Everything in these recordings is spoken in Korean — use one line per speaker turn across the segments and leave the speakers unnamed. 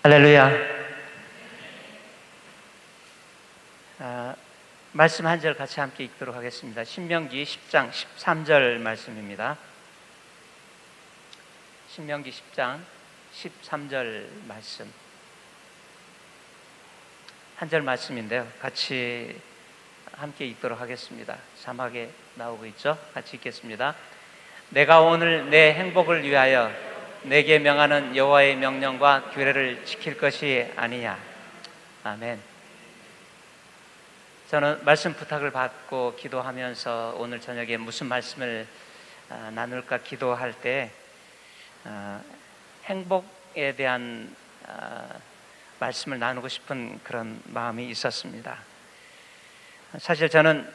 할렐루야. 말씀 한 절 같이 함께 읽도록 하겠습니다. 신명기 10장 13절 말씀입니다. 신명기 10장 13절 말씀. 한 절 말씀인데요. 같이 함께 읽도록 하겠습니다. 자막에 나오고 있죠? 같이 읽겠습니다. 내가 오늘 내 행복을 위하여 내게 명하는 여호와의 명령과 규례를 지킬 것이 아니냐. 아멘. 저는 말씀 부탁을 받고 기도하면서 오늘 저녁에 무슨 말씀을 나눌까 기도할 때 행복에 대한 말씀을 나누고 싶은 그런 마음이 있었습니다. 사실 저는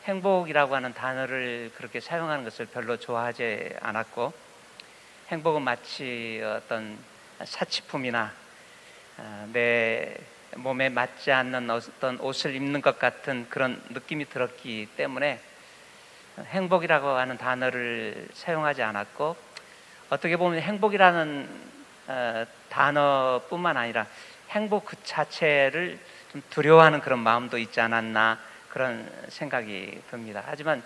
행복이라고 하는 단어를 그렇게 사용하는 것을 별로 좋아하지 않았고, 행복은 마치 어떤 사치품이나 내 몸에 맞지 않는 어떤 옷을 입는 것 같은 그런 느낌이 들었기 때문에 행복이라고 하는 단어를 사용하지 않았고, 어떻게 보면 행복이라는 단어뿐만 아니라 행복 그 자체를 좀 두려워하는 그런 마음도 있지 않았나 그런 생각이 듭니다. 하지만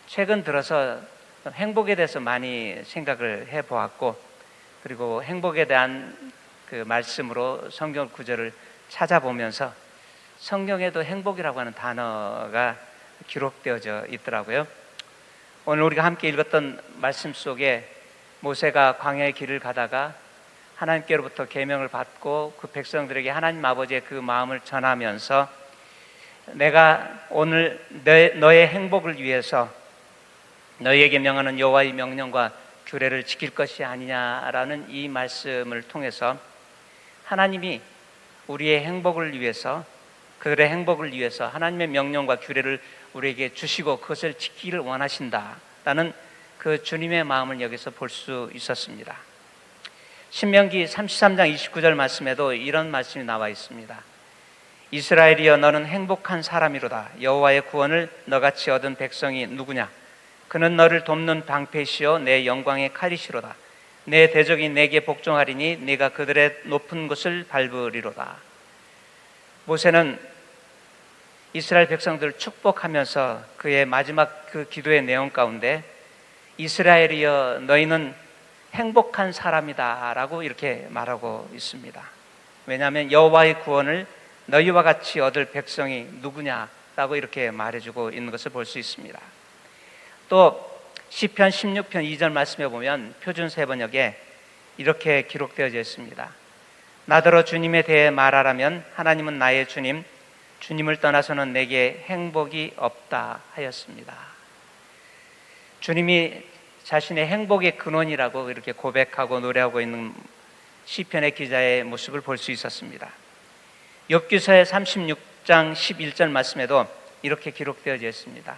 최근 들어서 행복에 대해서 많이 생각을 해보았고, 그리고 행복에 대한 그 말씀으로 성경 구절을 찾아보면서 성경에도 행복이라고 하는 단어가 기록되어져 있더라고요. 오늘 우리가 함께 읽었던 말씀 속에 모세가 광야의 길을 가다가 하나님께로부터 계명을 받고 그 백성들에게 하나님 아버지의 그 마음을 전하면서 내가 오늘 너의 행복을 위해서 너희에게 명하는 여호와의 명령과 규례를 지킬 것이 아니냐라는 이 말씀을 통해서 하나님이 우리의 행복을 위해서, 그들의 행복을 위해서 하나님의 명령과 규례를 우리에게 주시고 그것을 지키기를 원하신다라는 그 주님의 마음을 여기서 볼 수 있었습니다. 신명기 33장 29절 말씀에도 이런 말씀이 나와 있습니다. 이스라엘이여 너는 행복한 사람이로다. 여호와의 구원을 너같이 얻은 백성이 누구냐? 그는 너를 돕는 방패시요 내 영광의 칼이시로다. 내 대적이 내게 복종하리니 네가 그들의 높은 곳을 밟으리로다. 모세는 이스라엘 백성들을 축복하면서 그의 마지막 그 기도의 내용 가운데 이스라엘이여 너희는 행복한 사람이다 라고 이렇게 말하고 있습니다. 왜냐하면 여호와의 구원을 너희와 같이 얻을 백성이 누구냐라고 이렇게 말해주고 있는 것을 볼 수 있습니다. 또 시편 16편 2절 말씀에 보면 표준세 번역에 이렇게 기록되어져 있습니다. 나더러 주님에 대해 말하라면 하나님은 나의 주님, 주님을 떠나서는 내게 행복이 없다 하였습니다. 주님이 자신의 행복의 근원이라고 이렇게 고백하고 노래하고 있는 시편의 기자의 모습을 볼 수 있었습니다. 욥기서의 36장 11절 말씀에도 이렇게 기록되어져 있습니다.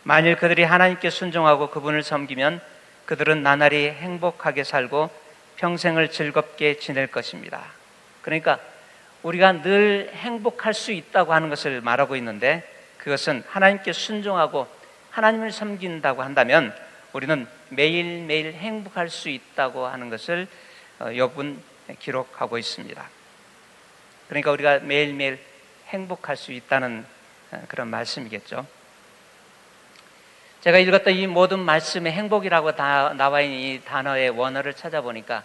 만일 그들이 하나님께 순종하고 그분을 섬기면 그들은 나날이 행복하게 살고 평생을 즐겁게 지낼 것입니다. 그러니까 우리가 늘 행복할 수 있다고 하는 것을 말하고 있는데, 그것은 하나님께 순종하고 하나님을 섬긴다고 한다면 우리는 매일매일 행복할 수 있다고 하는 것을 욥은 기록하고 있습니다. 그러니까 우리가 매일매일 행복할 수 있다는 그런 말씀이겠죠. 제가 읽었던 이 모든 말씀에 행복이라고 나와 있는 이 단어의 원어를 찾아보니까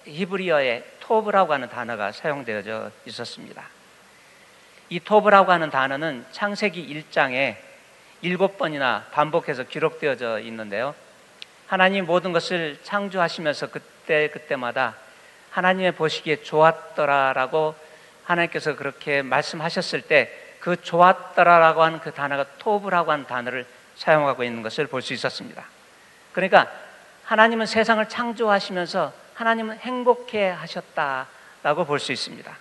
히브리어의 토브라고 하는 단어가 사용되어져 있었습니다. 이 토브라고 하는 단어는 창세기 1장에 7번이나 반복해서 기록되어져 있는데요. 하나님 모든 것을 창조하시면서 그때마다 하나님의 보시기에 좋았더라라고 하나님께서 그렇게 말씀하셨을 때 그 좋았더라라고 하는 그 단어가 토브라고 하는 단어를 사용하고 있는 것을 볼 수 있었습니다. 그러니까 하나님은 세상을 창조하시면서 하나님은 행복해 하셨다라고 볼 수 있습니다.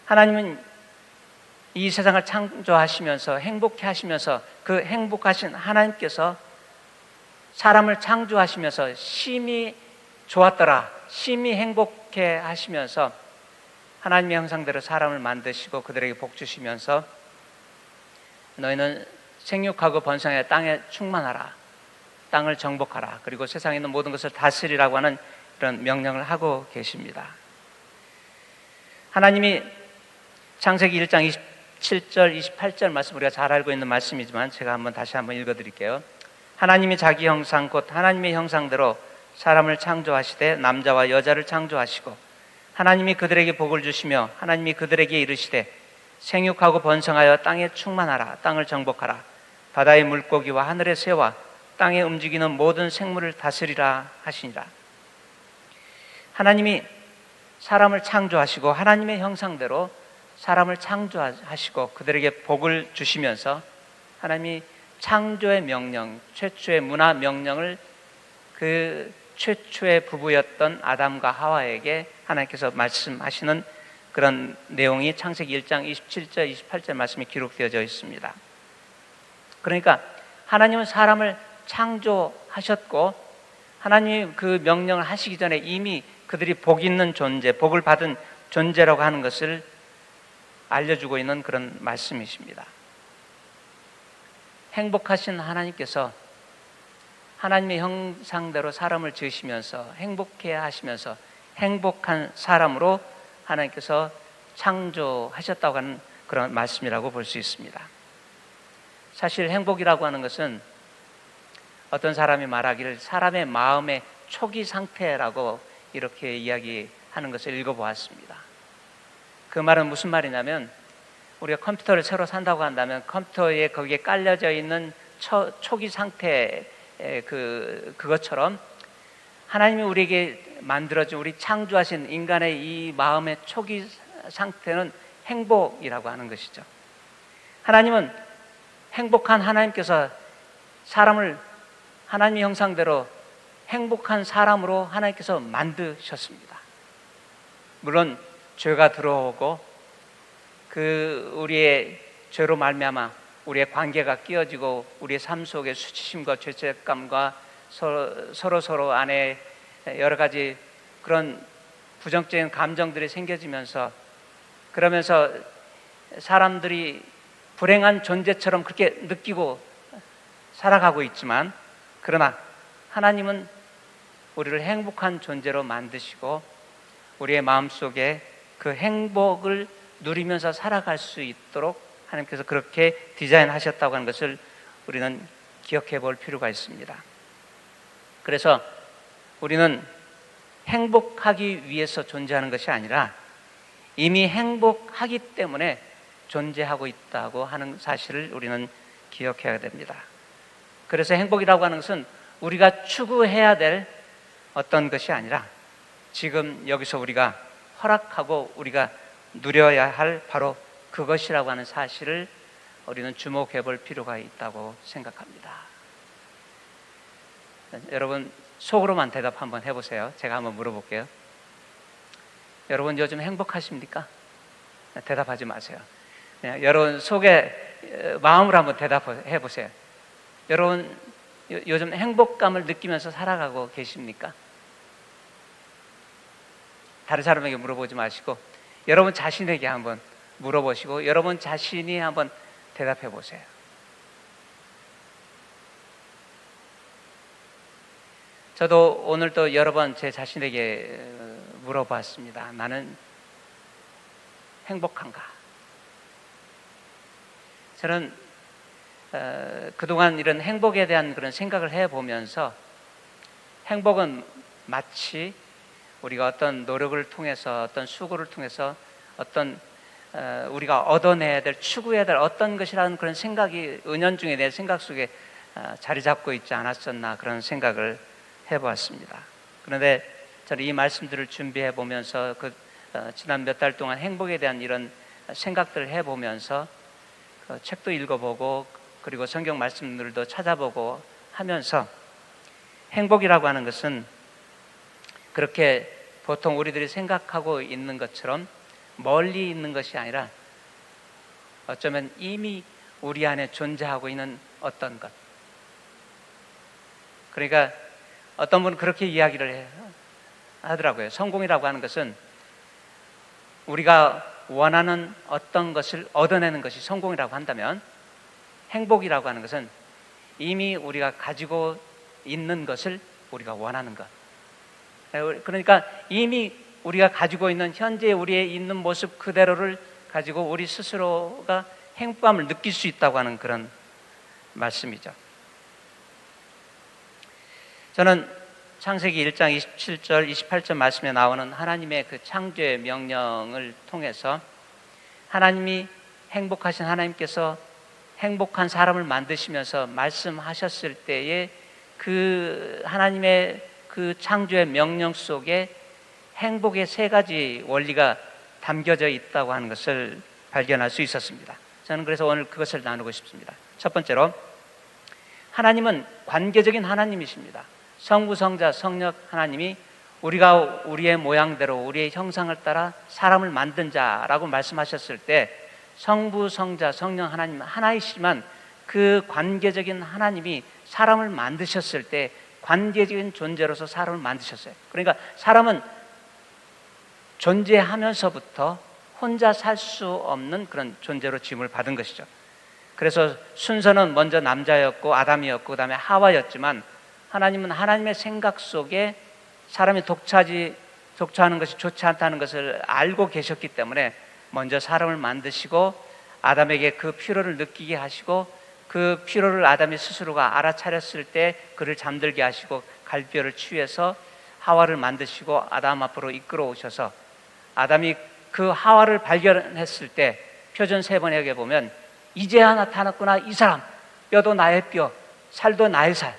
하나님은 이 세상을 창조하시면서 행복해 하시면서 그 행복하신 하나님께서 사람을 창조하시면서 심히 좋았더라, 심히 행복해 하시면서 하나님의 형상대로 사람을 만드시고 그들에게 복 주시면서 너희는 생육하고 번성하여 땅에 충만하라, 땅을 정복하라, 그리고 세상에 있는 모든 것을 다스리라고 하는 이런 명령을 하고 계십니다. 하나님이 창세기 1장 27절 28절 말씀, 우리가 잘 알고 있는 말씀이지만 제가 다시 한번 읽어드릴게요. 하나님이 자기 형상 곧 하나님의 형상대로 사람을 창조하시되 남자와 여자를 창조하시고 하나님이 그들에게 복을 주시며 하나님이 그들에게 이르시되 생육하고 번성하여 땅에 충만하라, 땅을 정복하라, 바다의 물고기와 하늘의 새와 땅에 움직이는 모든 생물을 다스리라 하시니라. 하나님이 사람을 창조하시고 하나님의 형상대로 사람을 창조하시고 그들에게 복을 주시면서 하나님이 창조의 명령, 최초의 문화 명령을 그 최초의 부부였던 아담과 하와에게 하나님께서 말씀하시는 그런 내용이 창세기 1장 27절 28절 말씀이 기록되어져 있습니다. 그러니까 하나님은 사람을 창조하셨고 하나님이 그 명령을 하시기 전에 이미 그들이 복 있는 존재, 복을 받은 존재라고 하는 것을 알려주고 있는 그런 말씀이십니다. 행복하신 하나님께서 하나님의 형상대로 사람을 지으시면서 행복해 하시면서 행복한 사람으로 하나님께서 창조하셨다고 하는 그런 말씀이라고 볼 수 있습니다. 사실 행복이라고 하는 것은 어떤 사람이 말하기를 사람의 마음의 초기 상태라고 이렇게 이야기하는 것을 읽어보았습니다. 그 말은 무슨 말이냐면 우리가 컴퓨터를 새로 산다고 한다면 컴퓨터에 거기에 깔려져 있는 초기 상태 그것처럼 하나님이 우리에게 만들어준 우리 창조하신 인간의 이 마음의 초기 상태는 행복이라고 하는 것이죠. 하나님은 행복한 하나님께서 사람을 하나님의 형상대로 행복한 사람으로 하나님께서 만드셨습니다. 물론 죄가 들어오고 그 우리의 죄로 말미암아 우리의 관계가 끼어지고 우리의 삶 속에 수치심과 죄책감과 서로 안에 여러 가지 그런 부정적인 감정들이 생겨지면서 그러면서 사람들이 불행한 존재처럼 그렇게 느끼고 살아가고 있지만 그러나 하나님은 우리를 행복한 존재로 만드시고 우리의 마음속에 그 행복을 누리면서 살아갈 수 있도록 하나님께서 그렇게 디자인하셨다고 하는 것을 우리는 기억해 볼 필요가 있습니다. 그래서 우리는 행복하기 위해서 존재하는 것이 아니라 이미 행복하기 때문에 존재하고 있다고 하는 사실을 우리는 기억해야 됩니다. 그래서 행복이라고 하는 것은 우리가 추구해야 될 어떤 것이 아니라 지금 여기서 우리가 허락하고 우리가 누려야 할 바로 그것이라고 하는 사실을 우리는 주목해 볼 필요가 있다고 생각합니다. 여러분 속으로만 대답 한번 해보세요. 제가 한번 물어볼게요. 여러분 요즘 행복하십니까? 대답하지 마세요. 여러분 속에 마음으로 한번 대답해 보세요. 여러분 요즘 행복감을 느끼면서 살아가고 계십니까? 다른 사람에게 물어보지 마시고 여러분 자신에게 한번 물어보시고 여러분 자신이 한번 대답해 보세요. 저도 오늘 또 여러 번 제 자신에게 물어봤습니다. 나는 행복한가? 저는 그동안 이런 행복에 대한 그런 생각을 해보면서 행복은 마치 우리가 어떤 노력을 통해서 어떤 수고를 통해서 어떤 우리가 얻어내야 될 추구해야 될 어떤 것이라는 그런 생각이 은연중에 내 생각 속에 자리 잡고 있지 않았었나 그런 생각을 해보았습니다. 그런데 저는 이 말씀들을 준비해 보면서 지난 몇 달 동안 행복에 대한 이런 생각들을 해보면서 책도 읽어보고 그리고 성경 말씀들도 찾아보고 하면서 행복이라고 하는 것은 그렇게 보통 우리들이 생각하고 있는 것처럼 멀리 있는 것이 아니라 어쩌면 이미 우리 안에 존재하고 있는 어떤 것. 그러니까 어떤 분은 그렇게 이야기를 하더라고요. 성공이라고 하는 것은 우리가 원하는 어떤 것을 얻어내는 것이 성공이라고 한다면, 행복이라고 하는 것은 이미 우리가 가지고 있는 것을 우리가 원하는 것. 그러니까 이미 우리가 가지고 있는 현재 우리의 있는 모습 그대로를 가지고 우리 스스로가 행복감을 느낄 수 있다고 하는 그런 말씀이죠. 저는 창세기 1장 27절, 28절 말씀에 나오는 하나님의 그 창조의 명령을 통해서 하나님이 행복하신 하나님께서 행복한 사람을 만드시면서 말씀하셨을 때에 그 하나님의 그 창조의 명령 속에 행복의 세 가지 원리가 담겨져 있다고 하는 것을 발견할 수 있었습니다. 저는 그래서 오늘 그것을 나누고 싶습니다. 첫 번째로, 하나님은 관계적인 하나님이십니다. 성부, 성자, 성령 하나님이 우리가 우리의 모양대로 우리의 형상을 따라 사람을 만든 자라고 말씀하셨을 때, 성부, 성자, 성령 하나님 하나이시지만 그 관계적인 하나님이 사람을 만드셨을 때 관계적인 존재로서 사람을 만드셨어요. 그러니까 사람은 존재하면서부터 혼자 살 수 없는 그런 존재로 지음을 받은 것이죠. 그래서 순서는 먼저 남자였고 아담이었고 그다음에 하와였지만, 하나님은 하나님의 생각 속에 사람이 독처하는 것이 좋지 않다는 것을 알고 계셨기 때문에 먼저 사람을 만드시고 아담에게 그 필요를 느끼게 하시고, 그 필요를 아담이 스스로가 알아차렸을 때 그를 잠들게 하시고 갈뼈를 취해서 하와를 만드시고 아담 앞으로 이끌어 오셔서, 아담이 그 하와를 발견했을 때 표전 3번에게 보면 이제야 나타났구나, 이 사람 뼈도 나의 뼈, 살도 나의 살,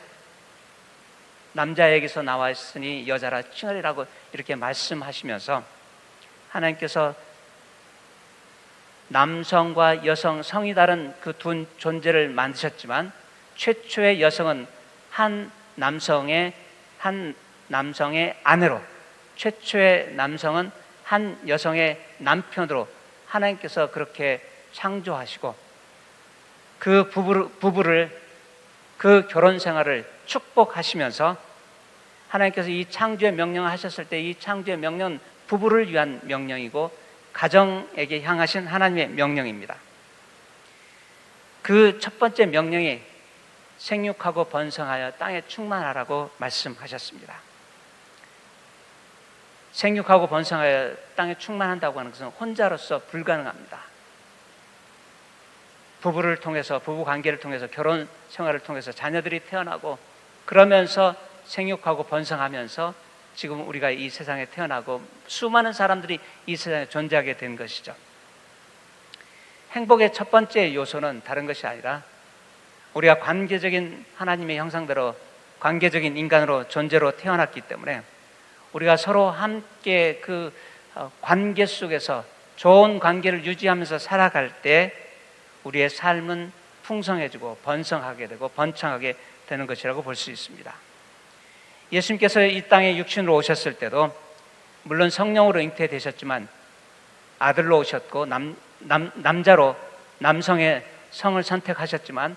남자에게서 나왔으니 여자라 칭하리라고 이렇게 말씀하시면서 하나님께서 남성과 여성, 성이 다른 그 두 존재를 만드셨지만 최초의 여성은 한 남성의 아내로, 최초의 남성은 한 여성의 남편으로 하나님께서 그렇게 창조하시고 그 부부를 그 결혼 생활을 축복하시면서 하나님께서 이 창조의 명령을 하셨을 때 이 창조의 명령은 부부를 위한 명령이고 가정에게 향하신 하나님의 명령입니다. 그 첫 번째 명령이 생육하고 번성하여 땅에 충만하라고 말씀하셨습니다. 생육하고 번성하여 땅에 충만한다고 하는 것은 혼자로서 불가능합니다. 부부를 통해서, 부부 관계를 통해서, 결혼 생활을 통해서 자녀들이 태어나고 그러면서 생육하고 번성하면서 지금 우리가 이 세상에 태어나고 수많은 사람들이 이 세상에 존재하게 된 것이죠. 행복의 첫 번째 요소는 다른 것이 아니라 우리가 관계적인 하나님의 형상대로 관계적인 인간으로 존재로 태어났기 때문에 우리가 서로 함께 그 관계 속에서 좋은 관계를 유지하면서 살아갈 때 우리의 삶은 풍성해지고 번성하게 되고 번창하게 되는 것이라고 볼 수 있습니다. 예수님께서 이 땅에 육신으로 오셨을 때도 물론 성령으로 잉태되셨지만 아들로 오셨고 남자로 남성의 성을 선택하셨지만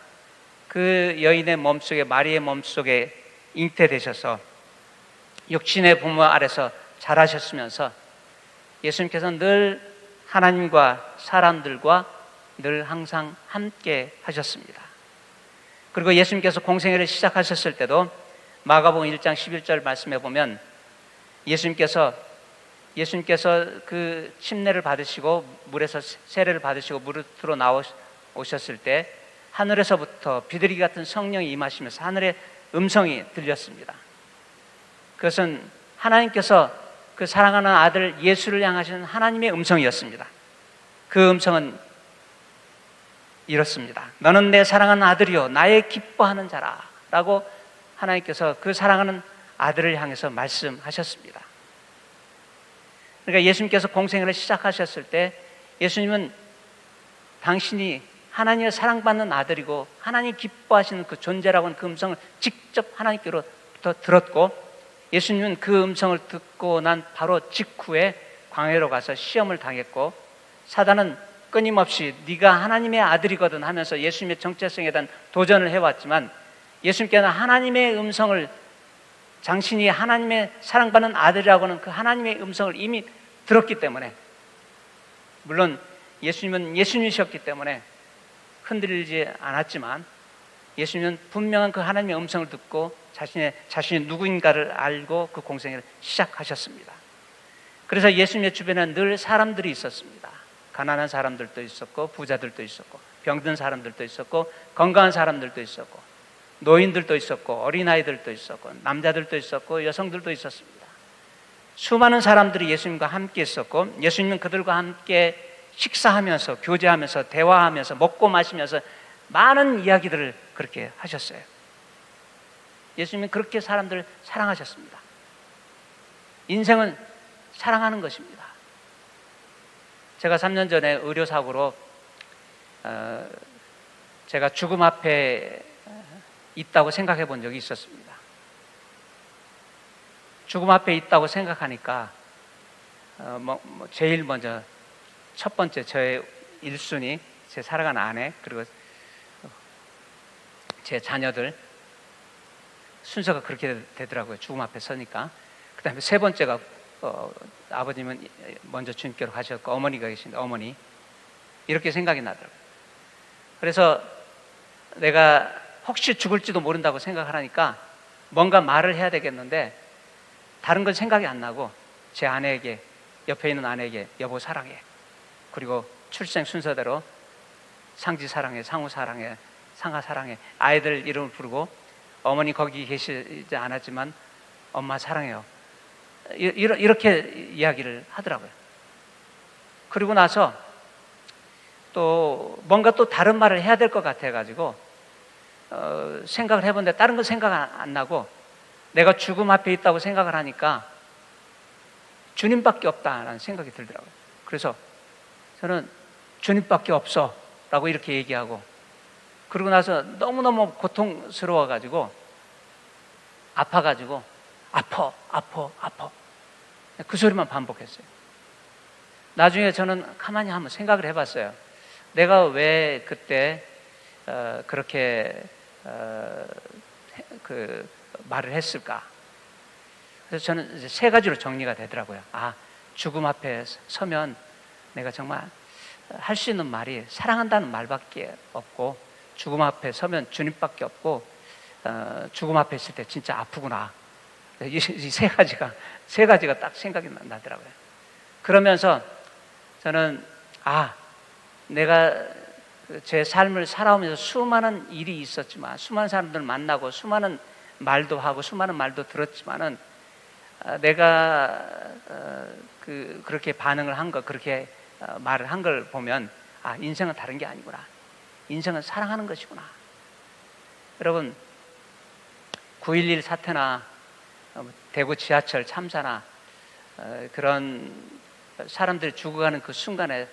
그 여인의 몸속에, 마리의 몸속에 잉태되셔서 육신의 부모 아래서 자라셨으면서 예수님께서는 늘 하나님과 사람들과 늘 항상 함께 하셨습니다. 그리고 예수님께서 공생애를 시작하셨을 때도 마가복음 1장 11절 말씀해 보면 예수님께서 그 침례를 받으시고 물에서 세례를 받으시고 무릇으로 나오셨을 때 하늘에서부터 비둘기 같은 성령이 임하시면서 하늘의 음성이 들렸습니다. 그것은 하나님께서 그 사랑하는 아들 예수를 향하시는 하나님의 음성이었습니다. 그 음성은 이렇습니다. 너는 내 사랑하는 아들이요 나의 기뻐하는 자라 라고 하나님께서 그 사랑하는 아들을 향해서 말씀하셨습니다. 그러니까 예수님께서 공생애를 시작하셨을 때 예수님은 당신이 하나님의 사랑받는 아들이고 하나님 기뻐하시는 그 존재라고는 그 음성을 직접 하나님께로부터 들었고, 예수님은 그 음성을 듣고 난 바로 직후에 광야로 가서 시험을 당했고, 사단은 끊임없이 네가 하나님의 아들이거든 하면서 예수님의 정체성에 대한 도전을 해왔지만, 예수님께서는 하나님의 음성을, 당신이 하나님의 사랑받는 아들이라고는 그 하나님의 음성을 이미 들었기 때문에, 물론 예수님은 예수님이셨기 때문에 흔들리지 않았지만, 예수님은 분명한 그 하나님의 음성을 듣고 자신이 누구인가를 알고 그 공생애를 시작하셨습니다. 그래서 예수님의 주변에 늘 사람들이 있었습니다. 가난한 사람들도 있었고, 부자들도 있었고, 병든 사람들도 있었고, 건강한 사람들도 있었고, 노인들도 있었고, 어린아이들도 있었고, 남자들도 있었고, 여성들도 있었습니다. 수많은 사람들이 예수님과 함께 있었고, 예수님은 그들과 함께 식사하면서, 교제하면서, 대화하면서, 먹고 마시면서 많은 이야기들을 그렇게 하셨어요. 예수님은 그렇게 사람들을 사랑하셨습니다. 인생은 사랑하는 것입니다. 제가 3년 전에 의료사고로 제가 죽음 앞에 있다고 생각해 본 적이 있었습니다. 죽음 앞에 있다고 생각하니까 제일 먼저 첫 번째 저의 1순위, 제 사랑하는 아내, 그리고 제 자녀들 순서가 그렇게 되더라고요. 죽음 앞에 서니까. 그 다음에 세 번째가 아버님은 먼저 주님께로 가셨고, 어머니가 계신데 어머니, 이렇게 생각이 나더라고요. 그래서 내가 혹시 죽을지도 모른다고 생각하니까 뭔가 말을 해야 되겠는데 다른 건 생각이 안 나고, 제 아내에게, 옆에 있는 아내에게 여보 사랑해, 그리고 출생 순서대로 상지 사랑해, 상우 사랑해, 상하 사랑해, 아이들 이름을 부르고, 어머니 거기 계시지 않았지만 엄마 사랑해요, 이렇게 이야기를 하더라고요. 그리고 나서 또 뭔가 또 다른 말을 해야 될 것 같아가지고 생각을 해봤는데 다른 건 생각 안 나고, 내가 죽음 앞에 있다고 생각을 하니까 주님밖에 없다라는 생각이 들더라고요. 그래서 저는 주님밖에 없어 라고 이렇게 얘기하고, 그러고 나서 너무너무 고통스러워가지고, 아파가지고 아파 그 소리만 반복했어요. 나중에 저는 가만히 한번 생각을 해봤어요. 내가 왜 그때 그렇게 그 말을 했을까? 그래서 저는 이제 세 가지로 정리가 되더라고요. 죽음 앞에 서면 내가 정말 할 수 있는 말이 사랑한다는 말밖에 없고, 죽음 앞에 서면 주님밖에 없고, 죽음 앞에 있을 때 진짜 아프구나. 이 세 가지가 딱 생각이 나더라고요. 그러면서 저는 내가 제 삶을 살아오면서 수많은 일이 있었지만, 수많은 사람들을 만나고, 수많은 말도 하고, 수많은 말도 들었지만은, 내가 그렇게 반응을 한 거, 그렇게 말을 한 걸 보면 인생은 다른 게 아니구나. 인생은 사랑하는 것이구나. 여러분, 9.11 사태나 대구 지하철 참사나 그런 사람들이 죽어가는 그 순간에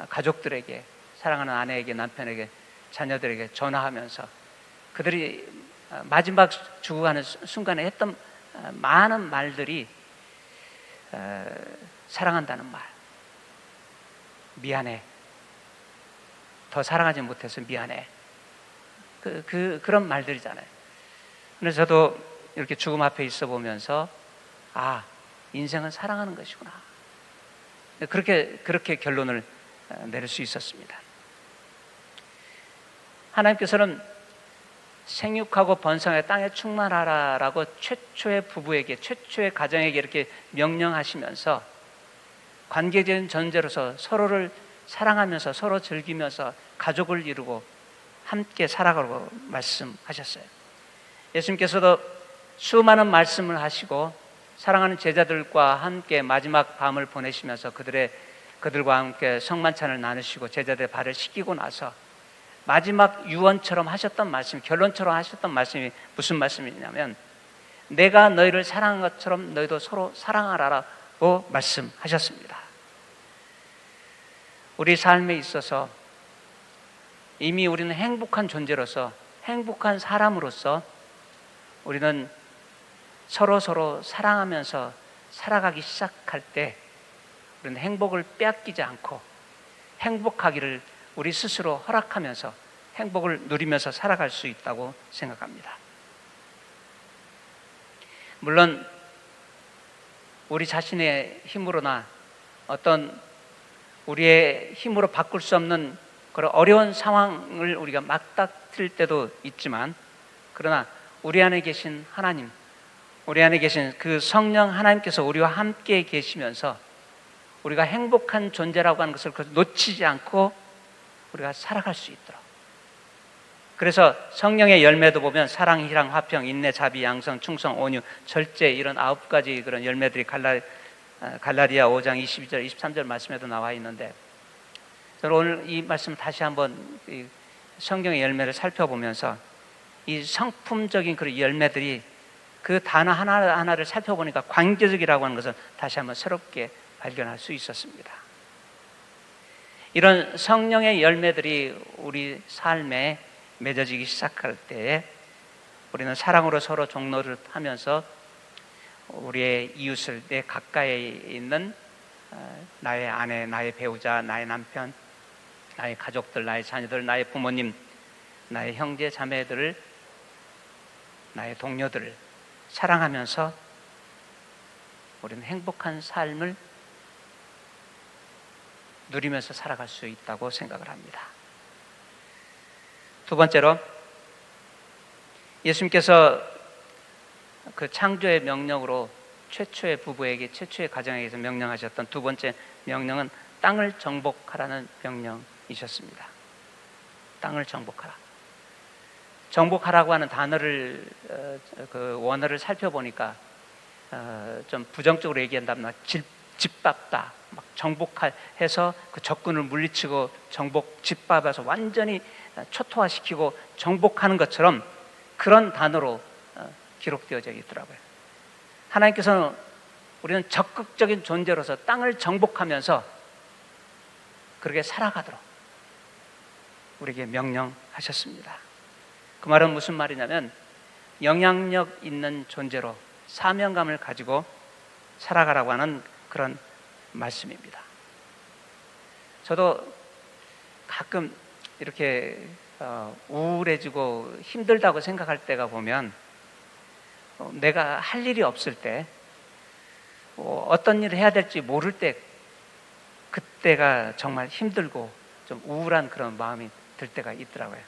가족들에게, 사랑하는 아내에게, 남편에게, 자녀들에게 전화하면서 그들이 마지막 죽어가는 순간에 했던 많은 말들이 사랑한다는 말, 미안해, 더 사랑하지 못해서 미안해, 그런 말들이잖아요. 그래서 저도 이렇게 죽음 앞에 있어 보면서 인생은 사랑하는 것이구나, 그렇게 결론을 내릴 수 있었습니다. 하나님께서는 생육하고 번성해 땅에 충만하라라고 최초의 부부에게, 최초의 가정에게 이렇게 명령하시면서 관계적인 전제로서 서로를 사랑하면서, 서로 즐기면서 가족을 이루고 함께 살아가라고 말씀하셨어요. 예수님께서도 수많은 말씀을 하시고 사랑하는 제자들과 함께 마지막 밤을 보내시면서 그들과 함께 성만찬을 나누시고 제자들의 발을 씻기고 나서 마지막 유언처럼 하셨던 말씀, 결론처럼 하셨던 말씀이 무슨 말씀이냐면, 내가 너희를 사랑한 것처럼 너희도 서로 사랑하라고 말씀하셨습니다. 우리 삶에 있어서 이미 우리는 행복한 존재로서, 행복한 사람으로서 우리는 서로 사랑하면서 살아가기 시작할 때 우리는 행복을 빼앗기지 않고 행복하기를 우리 스스로 허락하면서 행복을 누리면서 살아갈 수 있다고 생각합니다. 물론 우리 자신의 힘으로나 어떤 우리의 힘으로 바꿀 수 없는 그런 어려운 상황을 우리가 맞닥뜨릴 때도 있지만, 그러나 우리 안에 계신 하나님, 우리 안에 계신 그 성령 하나님께서 우리와 함께 계시면서 우리가 행복한 존재라고 하는 것을 놓치지 않고 우리가 살아갈 수 있도록. 그래서 성령의 열매도 보면 사랑, 희랑, 화평, 인내, 자비, 양성, 충성, 온유, 절제, 이런 9가지 그런 열매들이 갈라디아 5장 22절, 23절 말씀에도 나와 있는데, 저는 오늘 이 말씀 다시 한번 이 성경의 열매를 살펴보면서 이 성품적인 그런 열매들이 그 단어 하나하나를 살펴보니까 관계적이라고 하는 것을 다시 한번 새롭게 발견할 수 있었습니다. 이런 성령의 열매들이 우리 삶에 맺어지기 시작할 때에 우리는 사랑으로 서로 종로를 하면서 우리의 이웃을, 내 가까이에 있는 나의 아내, 나의 배우자, 나의 남편, 나의 가족들, 나의 자녀들, 나의 부모님, 나의 형제, 자매들을, 나의 동료들을 사랑하면서 우리는 행복한 삶을 누리면서 살아갈 수 있다고 생각을 합니다. 두 번째로, 예수님께서 그 창조의 명령으로 최초의 부부에게, 최초의 가정에게서 명령하셨던 두 번째 명령은 땅을 정복하라는 명령이셨습니다. 땅을 정복하라. 정복하라고 하는 단어를, 그 원어를 살펴보니까 좀 부정적으로 얘기한다면 짓밟다, 막 정복해서 그 적군을 물리치고 짓밟아서 완전히 초토화시키고 정복하는 것처럼 그런 단어로 기록되어져 있더라고요. 하나님께서는 우리는 적극적인 존재로서 땅을 정복하면서 그렇게 살아가도록 우리에게 명령하셨습니다. 그 말은 무슨 말이냐면, 영향력 있는 존재로 사명감을 가지고 살아가라고 하는 그런 말씀입니다. 저도 가끔 이렇게 우울해지고 힘들다고 생각할 때가 보면, 내가 할 일이 없을 때, 어떤 일을 해야 될지 모를 때, 그때가 정말 힘들고 좀 우울한 그런 마음이 들 때가 있더라고요.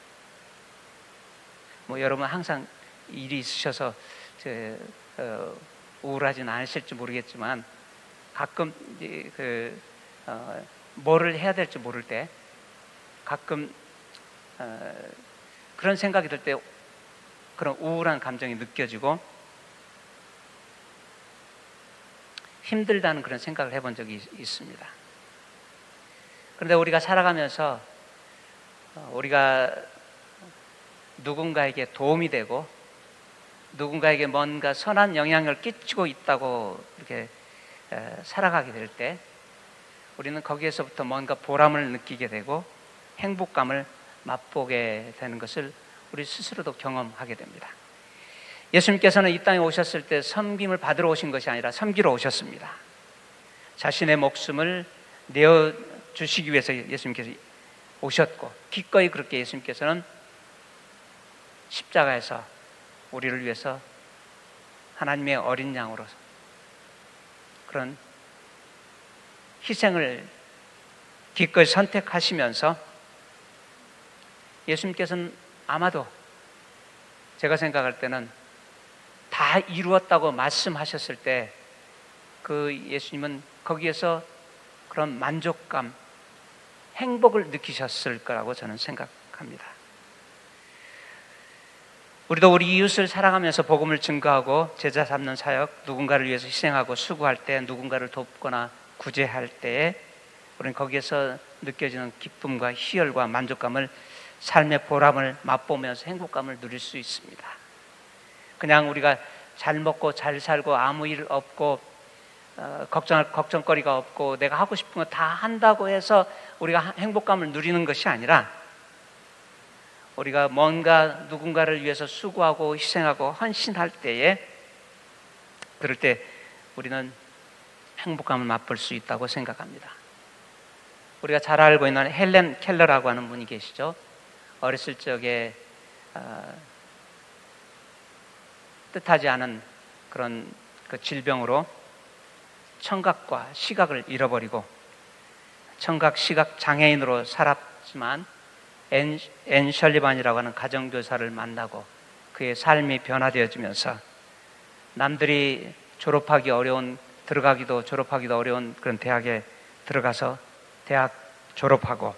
여러분 항상 일이 있으셔서 우울하지는 않으실지 모르겠지만, 가끔 뭐를 해야 될지 모를 때 가끔 그런 생각이 들 때 그런 우울한 감정이 느껴지고 힘들다는 그런 생각을 해본 적이 있습니다. 그런데 우리가 살아가면서 우리가 누군가에게 도움이 되고 누군가에게 뭔가 선한 영향을 끼치고 있다고 이렇게 살아가게 될 때 우리는 거기에서부터 뭔가 보람을 느끼게 되고 행복감을 맛보게 되는 것을 우리 스스로도 경험하게 됩니다. 예수님께서는 이 땅에 오셨을 때 섬김을 받으러 오신 것이 아니라 섬기러 오셨습니다. 자신의 목숨을 내어주시기 위해서 예수님께서 오셨고, 기꺼이 그렇게 예수님께서는 십자가에서 우리를 위해서 하나님의 어린 양으로 그런 희생을 기꺼이 선택하시면서, 예수님께서는 아마도 제가 생각할 때는 다 이루었다고 말씀하셨을 때 그 예수님은 거기에서 그런 만족감, 행복을 느끼셨을 거라고 저는 생각합니다. 우리도 우리 이웃을 사랑하면서 복음을 증거하고 제자 삼는 사역, 누군가를 위해서 희생하고 수고할 때, 누군가를 돕거나 구제할 때에 우리는 거기에서 느껴지는 기쁨과 희열과 만족감을, 삶의 보람을 맛보면서 행복감을 누릴 수 있습니다. 그냥 우리가 잘 먹고 잘 살고 아무 일 없고 걱정거리가 없고 내가 하고 싶은 거 다 한다고 해서 우리가 행복감을 누리는 것이 아니라, 우리가 뭔가 누군가를 위해서 수고하고 희생하고 헌신할 때에, 그럴 때 우리는 행복감을 맛볼 수 있다고 생각합니다. 우리가 잘 알고 있는 헬렌 켈러라고 하는 분이 계시죠. 어렸을 적에 뜻하지 않은 그런 그 질병으로 청각과 시각을 잃어버리고 청각 시각 장애인으로 살았지만 앤 셜리반이라고 하는 가정교사를 만나고 그의 삶이 변화되어지면서 남들이 졸업하기도 어려운 그런 대학에 들어가서 대학 졸업하고,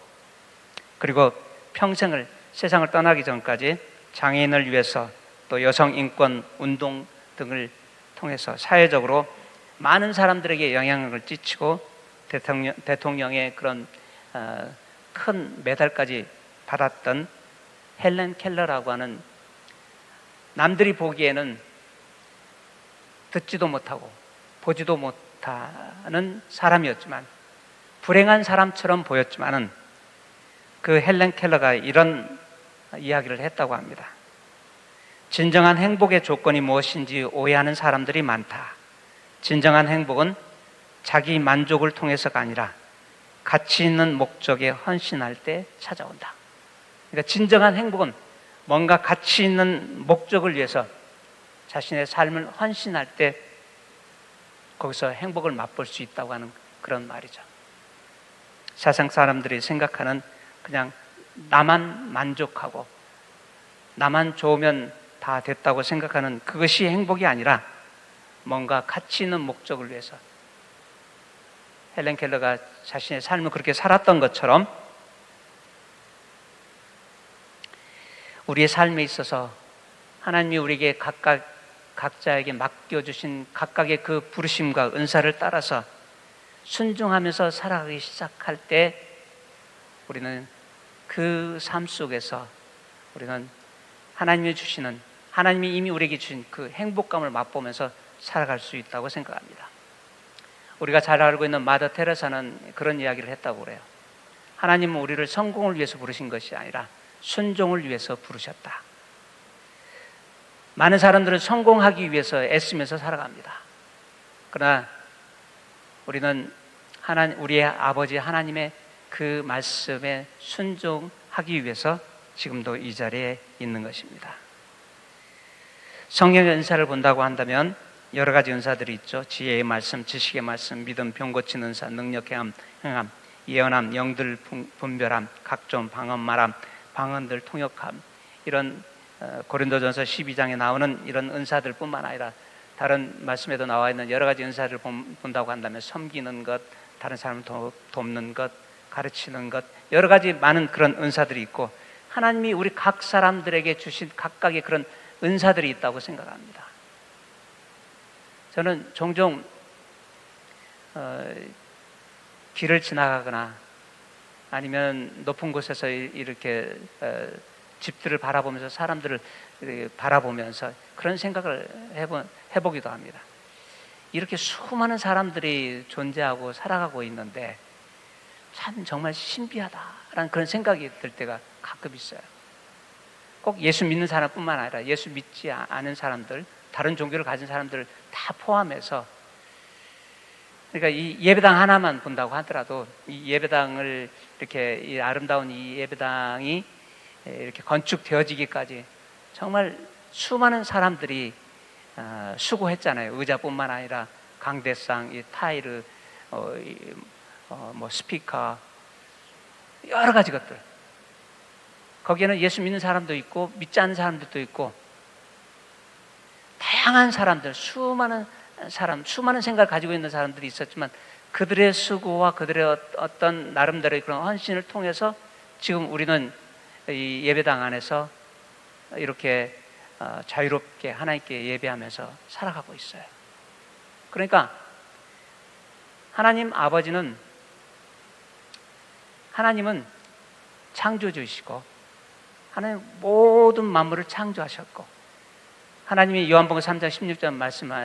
그리고 평생을 세상을 떠나기 전까지 장애인을 위해서 또 여성 인권 운동 등을 통해서 사회적으로 많은 사람들에게 영향을 끼치고 대통령의 그런 큰 메달까지 받았던 헬렌 켈러라고 하는, 남들이 보기에는 듣지도 못하고 보지도 못하는 사람이었지만, 불행한 사람처럼 보였지만은 그 헬렌 켈러가 이런 이야기를 했다고 합니다. 진정한 행복의 조건이 무엇인지 오해하는 사람들이 많다. 진정한 행복은 자기 만족을 통해서가 아니라 가치 있는 목적에 헌신할 때 찾아온다. 그러니까 진정한 행복은 뭔가 가치 있는 목적을 위해서 자신의 삶을 헌신할 때 거기서 행복을 맛볼 수 있다고 하는 그런 말이죠. 세상 사람들이 생각하는 그냥 나만 만족하고 나만 좋으면 다 됐다고 생각하는 그것이 행복이 아니라 뭔가 가치 있는 목적을 위해서, 헬렌 켈러가 자신의 삶을 그렇게 살았던 것처럼 우리의 삶에 있어서 하나님이 우리에게 각자에게 맡겨주신 각각의 그 부르심과 은사를 따라서 순종하면서 살아가기 시작할 때 우리는 그 삶 속에서 우리는 하나님이 이미 우리에게 주신 그 행복감을 맛보면서 살아갈 수 있다고 생각합니다. 우리가 잘 알고 있는 마더 테레사는 그런 이야기를 했다고 그래요. 하나님은 우리를 성공을 위해서 부르신 것이 아니라 순종을 위해서 부르셨다. 많은 사람들은 성공하기 위해서 애쓰면서 살아갑니다. 그러나 우리는 우리의 아버지 하나님의 그 말씀에 순종하기 위해서 지금도 이 자리에 있는 것입니다. 성령의 은사를 본다고 한다면 여러 가지 은사들이 있죠. 지혜의 말씀, 지식의 말씀, 믿음, 병 고치는 은사, 능력, 행함, 예언함, 영들 분별함, 각종 방언 말함, 방언들 통역함, 이런 고린도전서 12장에 나오는 이런 은사들 뿐만 아니라 다른 말씀에도 나와 있는 여러 가지 은사를 본다고 한다면 섬기는 것, 다른 사람을 돕는 것, 가르치는 것, 여러 가지 많은 그런 은사들이 있고 하나님이 우리 각 사람들에게 주신 각각의 그런 은사들이 있다고 생각합니다. 저는 종종 길을 지나가거나 아니면 높은 곳에서 이렇게 집들을 바라보면서 사람들을 바라보면서 그런 생각을 해보기도 합니다. 이렇게 수많은 사람들이 존재하고 살아가고 있는데 참 정말 신비하다라는 그런 생각이 들 때가 가끔 있어요. 꼭 예수 믿는 사람뿐만 아니라 예수 믿지 않은 사람들, 다른 종교를 가진 사람들 다 포함해서, 그러니까 이 예배당 하나만 본다고 하더라도 이 예배당을 이렇게 이 아름다운 이 예배당이 이렇게 건축되어지기까지 정말 수많은 사람들이 수고했잖아요. 의자뿐만 아니라 강대상, 이 타일, 뭐 스피커, 여러 가지 것들. 거기에는 예수 믿는 사람도 있고 믿지 않는 사람들도 있고 다양한 사람들, 수많은 생각을 가지고 있는 사람들이 있었지만 그들의 수고와 그들의 어떤 나름대로의 그런 헌신을 통해서 지금 우리는 이 예배당 안에서 이렇게 자유롭게 하나님께 예배하면서 살아가고 있어요. 그러니까 하나님은 창조주이시고 하나님 모든 만물을 창조하셨고, 하나님이 요한복음 3장 16절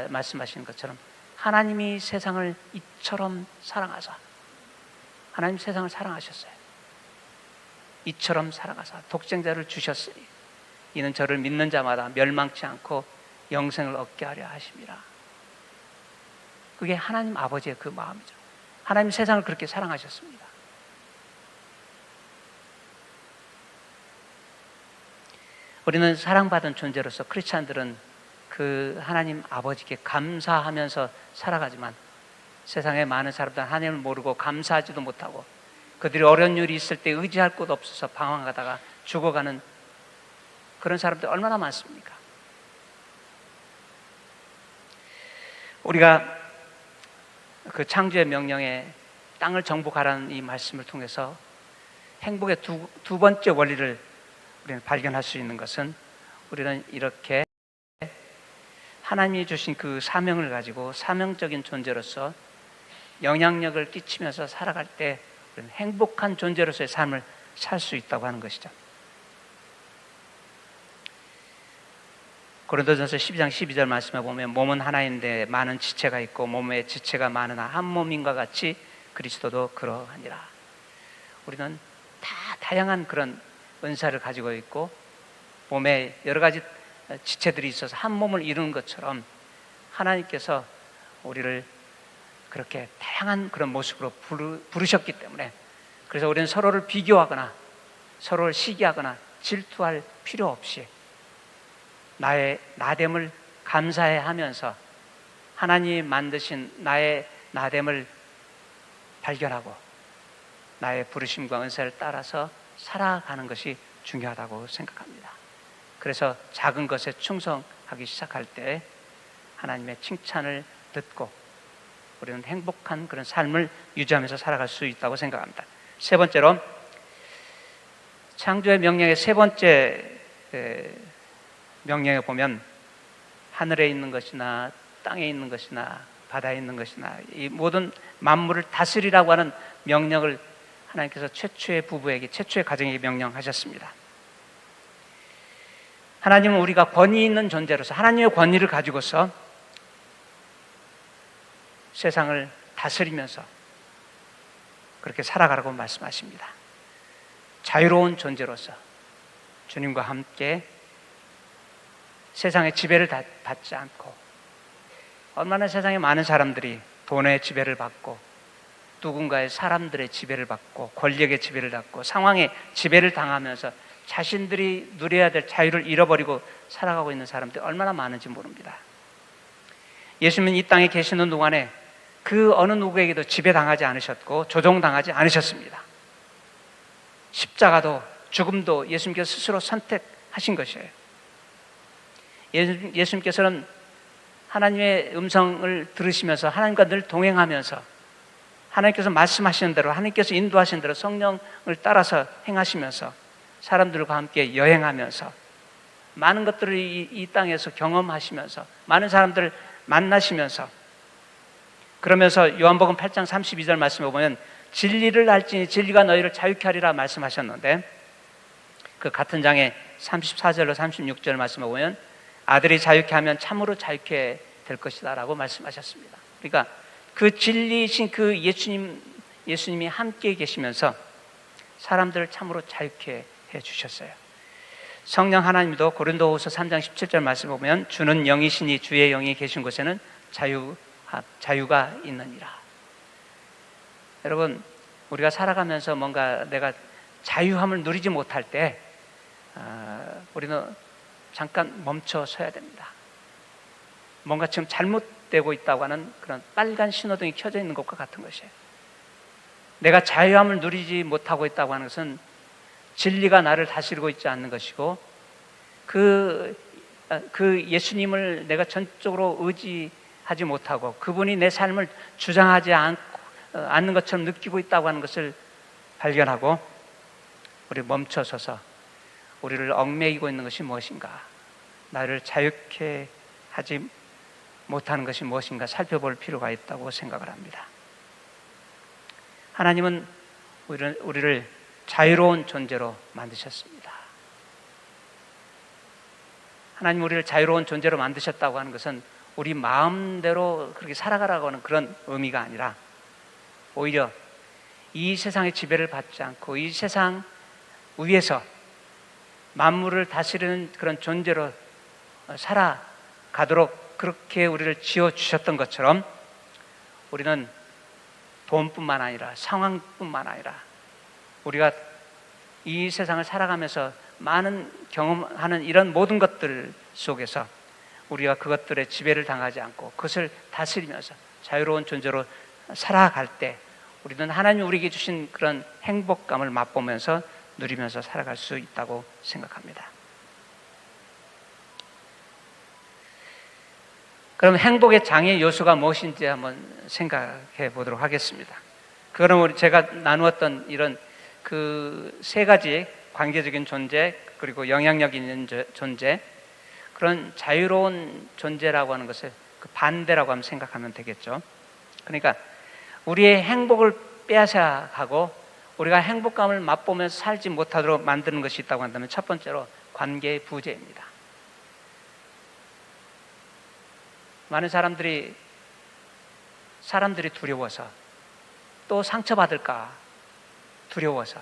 말씀하시는 것처럼 하나님이 세상을 이처럼 사랑하사, 하나님 세상을 사랑하셨어요. 이처럼 살아가사 독생자를 주셨으니 이는 저를 믿는 자마다 멸망치 않고 영생을 얻게 하려 하심이라. 그게 하나님 아버지의 그 마음이죠. 하나님 세상을 그렇게 사랑하셨습니다. 우리는 사랑받은 존재로서 크리스찬들은 그 하나님 아버지께 감사하면서 살아가지만 세상에 많은 사람들은 하나님을 모르고 감사하지도 못하고 그들이 어려운 일이 있을 때 의지할 곳 없어서 방황하다가 죽어가는 그런 사람들 얼마나 많습니까? 우리가 그 창조의 명령에 땅을 정복하라는 이 말씀을 통해서 행복의 두 번째 원리를 우리는 발견할 수 있는 것은 우리는 이렇게 하나님이 주신 그 사명을 가지고 사명적인 존재로서 영향력을 끼치면서 살아갈 때 우리는 행복한 존재로서의 삶을 살 수 있다고 하는 것이죠. 고린도전서 12장 12절 말씀에 보면 몸은 하나인데 많은 지체가 있고 몸에 지체가 많으나 한 몸인과 같이 그리스도도 그러하니라. 우리는 다 다양한 그런 은사를 가지고 있고 몸에 여러 가지 지체들이 있어서 한 몸을 이루는 것처럼 하나님께서 우리를 그렇게 다양한 그런 모습으로 부르셨기 때문에 그래서 우리는 서로를 비교하거나 서로를 시기하거나 질투할 필요 없이 나의 나됨을 감사해 하면서 하나님이 만드신 나의 나됨을 발견하고 나의 부르심과 은사를 따라서 살아가는 것이 중요하다고 생각합니다. 그래서 작은 것에 충성하기 시작할 때 하나님의 칭찬을 듣고 우리는 행복한 그런 삶을 유지하면서 살아갈 수 있다고 생각합니다. 세 번째로 창조의 명령의 세 번째 명령에 보면 하늘에 있는 것이나 땅에 있는 것이나 바다에 있는 것이나 이 모든 만물을 다스리라고 하는 명령을 하나님께서 최초의 부부에게 최초의 가정에게 명령하셨습니다. 하나님은 우리가 권위 있는 존재로서 하나님의 권위를 가지고서 세상을 다스리면서 그렇게 살아가라고 말씀하십니다. 자유로운 존재로서 주님과 함께 세상의 지배를 받지 않고 얼마나 세상에 많은 사람들이 돈의 지배를 받고 누군가의 사람들의 지배를 받고 권력의 지배를 받고 상황의 지배를 당하면서 자신들이 누려야 될 자유를 잃어버리고 살아가고 있는 사람들이 얼마나 많은지 모릅니다. 예수님은 이 땅에 계시는 동안에 그 어느 누구에게도 지배당하지 않으셨고 조종당하지 않으셨습니다. 십자가도 죽음도 예수님께서 스스로 선택하신 것이에요. 예수님께서는 하나님의 음성을 들으시면서 하나님과 늘 동행하면서 하나님께서 말씀하시는 대로 하나님께서 인도하시는 대로 성령을 따라서 행하시면서 사람들과 함께 여행하면서 많은 것들을 이 땅에서 경험하시면서 많은 사람들을 만나시면서 그러면서 요한복음 8장 32절 말씀에 보면 진리를 알지니 진리가 너희를 자유케 하리라 말씀하셨는데 그 같은 장에 34절로 36절 말씀에 보면 아들이 자유케 하면 참으로 자유케 될 것이다 라고 말씀하셨습니다. 그러니까 그 진리이신 그 예수님이 함께 계시면서 사람들을 참으로 자유케 해주셨어요. 성령 하나님도 고린도후서 3장 17절 말씀을 보면 주는 영이시니 주의 영이 계신 곳에는 자유가 있느니라. 여러분 우리가 살아가면서 뭔가 내가 자유함을 누리지 못할 때 우리는 잠깐 멈춰 서야 됩니다. 뭔가 지금 잘못되고 있다고 하는 그런 빨간 신호등이 켜져 있는 것과 같은 것이에요. 내가 자유함을 누리지 못하고 있다고 하는 것은 진리가 나를 다스리고 있지 않는 것이고 그 예수님을 내가 전적으로 의지하지 못하고 그분이 내 삶을 주장하지 않는 것처럼 느끼고 있다고 하는 것을 발견하고 우리 멈춰서서 우리를 얽매이고 있는 것이 무엇인가, 나를 자유케 하지 못하는 것이 무엇인가 살펴볼 필요가 있다고 생각을 합니다. 하나님은 우리를 자유로운 존재로 만드셨습니다. 하나님 우리를 자유로운 존재로 만드셨다고 하는 것은 우리 마음대로 그렇게 살아가라고 하는 그런 의미가 아니라 오히려 이 세상의 지배를 받지 않고 이 세상 위에서 만물을 다스리는 그런 존재로 살아가도록 그렇게 우리를 지어주셨던 것처럼 우리는 돈뿐만 아니라 상황뿐만 아니라 우리가 이 세상을 살아가면서 많은 경험하는 이런 모든 것들 속에서 우리가 그것들의 지배를 당하지 않고 그것을 다스리면서 자유로운 존재로 살아갈 때 우리는 하나님이 우리에게 주신 그런 행복감을 맛보면서 누리면서 살아갈 수 있다고 생각합니다. 그럼 행복의 장애 요소가 무엇인지 한번 생각해 보도록 하겠습니다. 그럼 제가 나누었던 이런 그 세 가지 관계적인 존재 그리고 영향력 있는 존재 그런 자유로운 존재라고 하는 것을 그 반대라고 하면 생각하면 되겠죠. 그러니까 우리의 행복을 빼앗아가고 우리가 행복감을 맛보면서 살지 못하도록 만드는 것이 있다고 한다면 첫 번째로 관계의 부재입니다. 많은 사람들이 두려워서 또 상처받을까 두려워서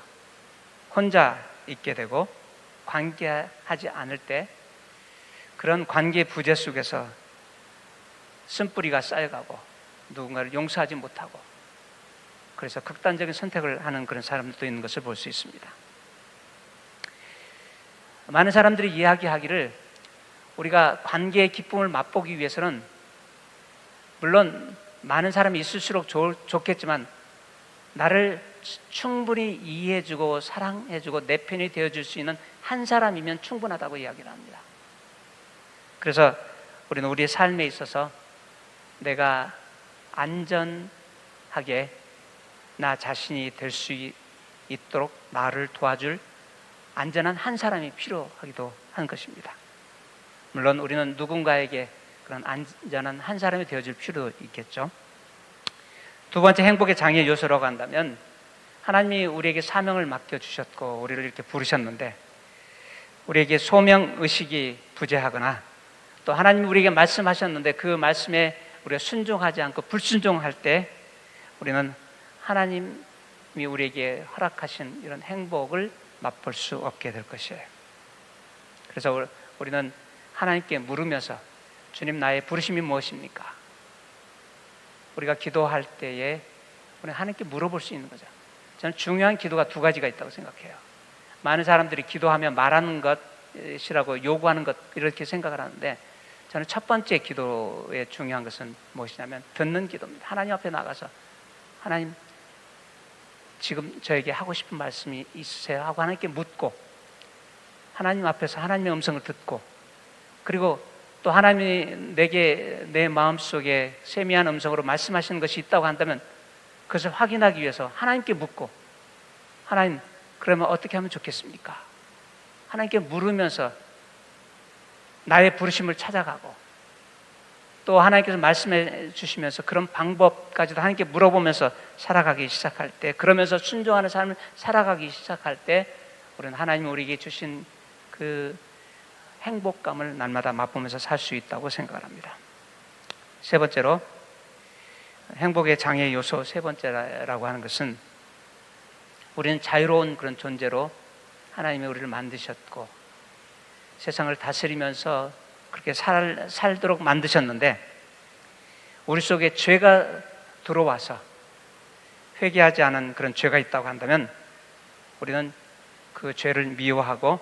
혼자 있게 되고 관계하지 않을 때 그런 관계 부재 속에서 쓴뿌리가 쌓여가고 누군가를 용서하지 못하고 그래서 극단적인 선택을 하는 그런 사람들도 있는 것을 볼 수 있습니다. 많은 사람들이 이야기하기를 우리가 관계의 기쁨을 맛보기 위해서는 물론 많은 사람이 있을수록 좋겠지만 나를 충분히 이해해주고 사랑해주고 내 편이 되어줄 수 있는 한 사람이면 충분하다고 이야기를 합니다. 그래서 우리는 우리의 삶에 있어서 내가 안전하게 나 자신이 될 수 있도록 나를 도와줄 안전한 한 사람이 필요하기도 한 것입니다. 물론 우리는 누군가에게 그런 안전한 한 사람이 되어줄 필요도 있겠죠. 두 번째 행복의 장애 요소라고 한다면 하나님이 우리에게 사명을 맡겨주셨고 우리를 이렇게 부르셨는데 우리에게 소명의식이 부재하거나 또 하나님이 우리에게 말씀하셨는데 그 말씀에 우리가 순종하지 않고 불순종할 때 우리는 하나님이 우리에게 허락하신 이런 행복을 맛볼 수 없게 될 것이에요. 그래서 우리는 하나님께 물으면서 주님 나의 부르심이 무엇입니까? 우리가 기도할 때에 우리는 하나님께 물어볼 수 있는 거죠. 저는 중요한 기도가 두 가지가 있다고 생각해요. 많은 사람들이 기도하면 말하는 것이라고 요구하는 것 이렇게 생각을 하는데 저는 첫 번째 기도의 중요한 것은 무엇이냐면 듣는 기도입니다. 하나님 앞에 나가서 하나님 지금 저에게 하고 싶은 말씀이 있으세요? 하고 하나님께 묻고 하나님 앞에서 하나님의 음성을 듣고 그리고 또 하나님이 내게 내 마음속에 세미한 음성으로 말씀하시는 것이 있다고 한다면 그것을 확인하기 위해서 하나님께 묻고 하나님 그러면 어떻게 하면 좋겠습니까? 하나님께 물으면서 나의 부르심을 찾아가고 또 하나님께서 말씀해 주시면서 그런 방법까지도 하나님께 물어보면서 살아가기 시작할 때 그러면서 순종하는 삶을 살아가기 시작할 때 우리는 하나님이 우리에게 주신 그 행복감을 날마다 맛보면서 살 수 있다고 생각을 합니다. 세 번째로 행복의 장애 요소 세 번째라고 하는 것은 우리는 자유로운 그런 존재로 하나님이 우리를 만드셨고 세상을 다스리면서 그렇게 살도록 만드셨는데 우리 속에 죄가 들어와서 회개하지 않은 그런 죄가 있다고 한다면 우리는 그 죄를 미워하고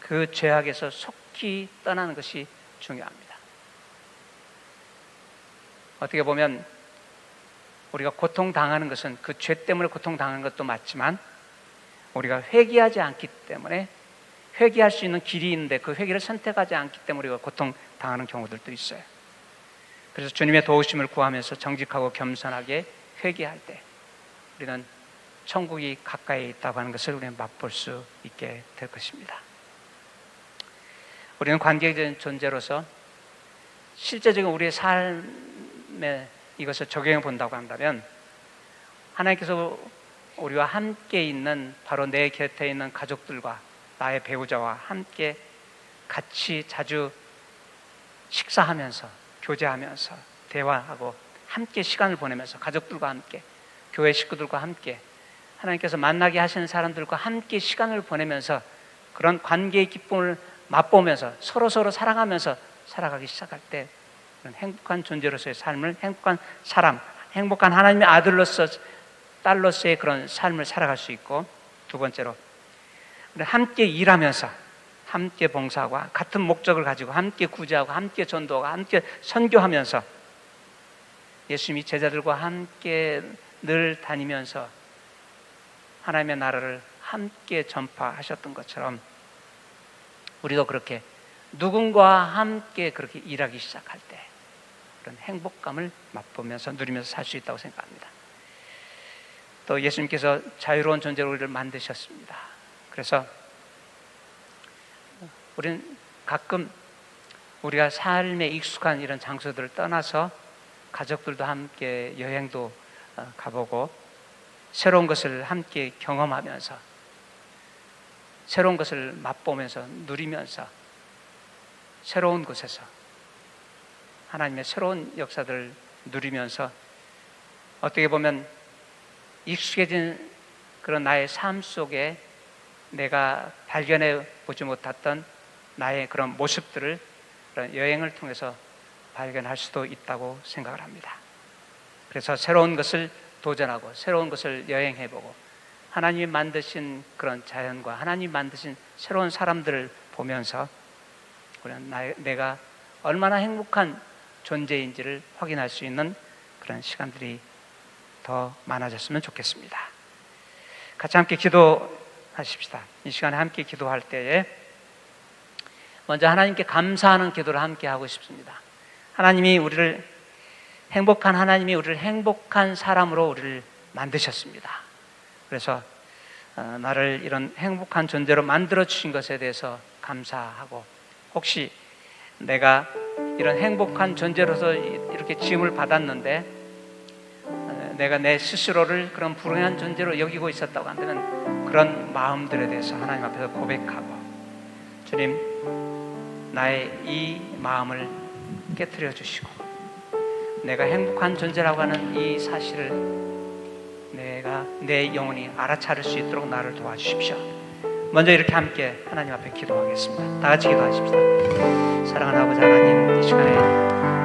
그 죄악에서 속히 떠나는 것이 중요합니다. 어떻게 보면 우리가 고통당하는 것은 그 죄 때문에 고통당하는 것도 맞지만 우리가 회개하지 않기 때문에 회개할 수 있는 길이 있는데 그 회개를 선택하지 않기 때문에 우리가 고통당하는 경우들도 있어요. 그래서 주님의 도우심을 구하면서 정직하고 겸손하게 회개할 때 우리는 천국이 가까이 있다고 하는 것을 우리는 맛볼 수 있게 될 것입니다. 우리는 관계적인 존재로서 실제적인 우리의 삶에 이것을 적용해 본다고 한다면 하나님께서 우리와 함께 있는 바로 내 곁에 있는 가족들과 나의 배우자와 함께 같이 자주 식사하면서 교제하면서 대화하고 함께 시간을 보내면서 가족들과 함께 교회 식구들과 함께 하나님께서 만나게 하시는 사람들과 함께 시간을 보내면서 그런 관계의 기쁨을 맛보면서 서로 사랑하면서 살아가기 시작할 때 그런 행복한 존재로서의 삶을, 행복한 사람, 행복한 하나님의 아들로서 딸로서의 그런 삶을 살아갈 수 있고, 두 번째로 함께 일하면서 함께 봉사하고 같은 목적을 가지고 함께 구제하고 함께 전도하고 함께 선교하면서 예수님이 제자들과 함께 늘 다니면서 하나님의 나라를 함께 전파하셨던 것처럼 우리도 그렇게 누군가와 함께 그렇게 일하기 시작할 때 그런 행복감을 맛보면서 누리면서 살 수 있다고 생각합니다. 또 예수님께서 자유로운 존재로 우리를 만드셨습니다. 그래서 우리는 가끔 우리가 삶에 익숙한 이런 장소들을 떠나서 가족들도 함께 여행도 가보고 새로운 것을 함께 경험하면서 새로운 것을 맛보면서 누리면서 새로운 곳에서 하나님의 새로운 역사들을 누리면서 어떻게 보면 익숙해진 그런 나의 삶 속에 내가 발견해 보지 못했던 나의 그런 모습들을 그런 여행을 통해서 발견할 수도 있다고 생각을 합니다. 그래서 새로운 것을 도전하고 새로운 것을 여행해보고 하나님이 만드신 그런 자연과 하나님이 만드신 새로운 사람들을 보면서 내가 얼마나 행복한 존재인지를 확인할 수 있는 그런 시간들이 더 많아졌으면 좋겠습니다. 같이 함께 기도하십시다. 이 시간에 함께 기도할 때에 먼저 하나님께 감사하는 기도를 함께 하고 싶습니다. 하나님이 우리를 행복한 사람으로 우리를 만드셨습니다. 그래서 나를 이런 행복한 존재로 만들어 주신 것에 대해서 감사하고, 혹시 내가 이런 행복한 존재로서 이렇게 지음을 받았는데 내가 내 스스로를 그런 불행한 존재로 여기고 있었다고 한다면 그런 마음들에 대해서 하나님 앞에서 고백하고, 주님, 나의 이 마음을 깨트려 주시고 내가 행복한 존재라고 하는 이 사실을 내가 내 영혼이 알아차릴 수 있도록 나를 도와주십시오. 먼저 이렇게 함께 하나님 앞에 기도하겠습니다. 다 같이 기도하십시다. 사랑하는 아버지 하나님, 이 시간에